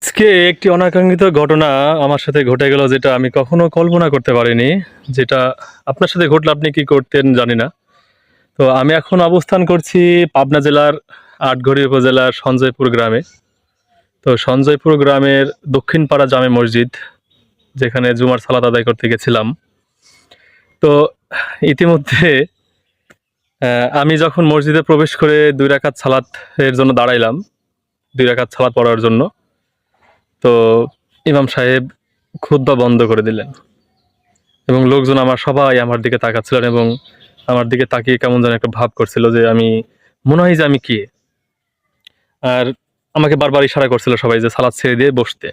আজকে একটি অনাকাঙ্ক্ষিত ঘটনা আমার সাথে ঘটে গেল, যেটা আমি কখনো কল্পনা করতে পারিনি। যেটা আপনার সাথে ঘটলে আপনি কি করতেন জানি না। তো আমি এখন অবস্থান করছি পাবনা জেলার আটঘরিয়া উপজেলার সঞ্জয়পুর গ্রামে। তো সঞ্জয়পুর গ্রামের দক্ষিণপাড়া জামে মসজিদ, যেখানে জুমার সালাত আদায় করতে গেছিলাম। তো ইতিমধ্যে আমি যখন মসজিদে প্রবেশ করে ২ রাকাত সালাত এর জন্য দাঁড়াইলাম, ২ রাকাত সালাত পড়ার জন্য। তো ইমাম সাহেব খুতবা বন্ধ করে দিলেন এবং লোকজন সবাই আমার দিকে তাকাচ্ছিলেন এবং আমার দিকে তাকিয়ে কেমন যেন একটা ভাব করছিল যে আমি মনে হয় যে আমি কে। আর আমাকে বারবার ইশারা করছিল সবাই যে সালাত ছেড়ে দিয়ে বসতে।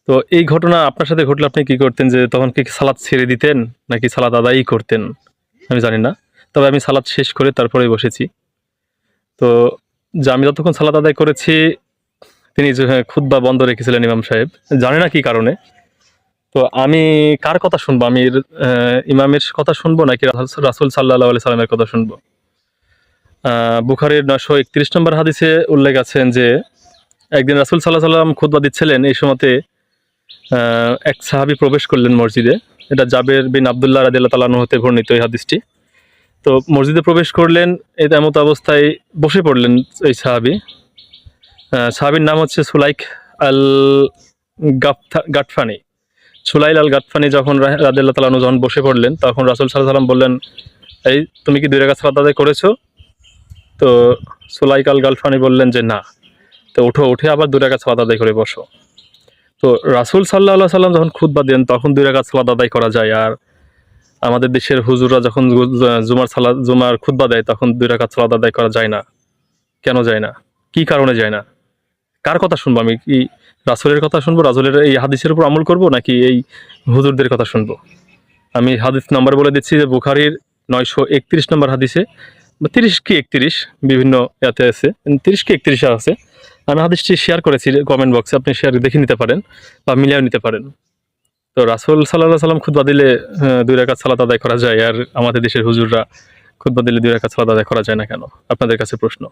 তো এই ঘটনা আপনার সাথে ঘটলে আপনি কি করতেন? যে তখন কি সালাত ছেড়ে দিতেন নাকি সালাত আদায়ই করতেন? আমি জানি না। তবে আমি সালাত শেষ করে তারপরেই বসেছি। তো আমি যতক্ষণ সালাত আদায় করেছি, তিনি যে খুতবা বন্ধ রেখেছিলেন ইমাম সাহেব, জানি না কি কারণে। তো আমি কার কথা শুনবো? আমি ইমামের কথা শুনবো নাকি রাসূল সাল্লাল্লাহু আলাইহি সাল্লামের কথা শুনবো? বুখারীর ৯৩১ নম্বর হাদিসে উল্লেখ আছেন যে একদিন রাসূল সাল্লাল্লাহু আলাইহি সাল্লাম খুতবা দিচ্ছিলেন। এই সময়তে এক সাহাবী প্রবেশ করলেন মসজিদে। এটা জাবের বিন আব্দুল্লাহ রাদিয়াল্লাহু তাআলা আনহু হতে বর্ণিত এই হাদিসটি। তো মসজিদে প্রবেশ করলেন, এমত অবস্থায় বসে পড়লেন এই সাহাবী। সাহাবীর নাম হচ্ছে সুলাইক আল গাতফানি। সুলাইল আল গাতফানি যখন রাদিয়াল্লাহু তাআলা আনহু যখন বসে পড়লেন, তখন রাসূল সাল্লাল্লাহু আলাইহি সাল্লাম বললেন, এই তুমি কি ২ রাকাত সালাত আদায় করেছো? তো সুলাইক আল গাতফানি বললেন যে না। তো উঠে আবার ২ রাকাত সালাত আদায় করে বসো। তো রাসূল সাল্লাল্লাহু আলাইহি সাল্লাম যখন খুতবা দেন তখন ২ রাকাত সালাত আদায় করা যায়। আর আমাদের দেশের হুজুররা যখন জুমার খুতবা দেয় তখন ২ রাকাত সালাত আদায় করা যায় না। কেন যায় না? কি কারণে যায় না? কার কথা শুনবো আমি? কি রাসূলের কথা শুনবো? রাসূলের এই হাদিসের উপর আমল করব নাকি এই হুজুরদের কথা শুনবো? আমি হাদিস নাম্বার বলে দিচ্ছি যে বুখারীর ৯৩১ নম্বর হাদিসে, বা ৩০ কি ৩১ বিভিন্ন ইয়াতে আছে, ৩০ কি ৩১ এ আছে। আমি হাদিসটি শেয়ার করেছি কমেন্ট বক্সে, আপনি শেয়ার দেখে নিতে পারেন বা মিলিয়েও নিতে পারেন। তো রাসূল সাল্লাল্লাহু আলাইহি সাল্লাম খুতবা দিলে ২ রাকাত সালাত আদায় করা যায়, আর আমাদের দেশের হুজুররা খুতবা দিলে ২ রাকাত সালাত আদায় করা যায় না কেন? আপনাদের কাছে প্রশ্ন।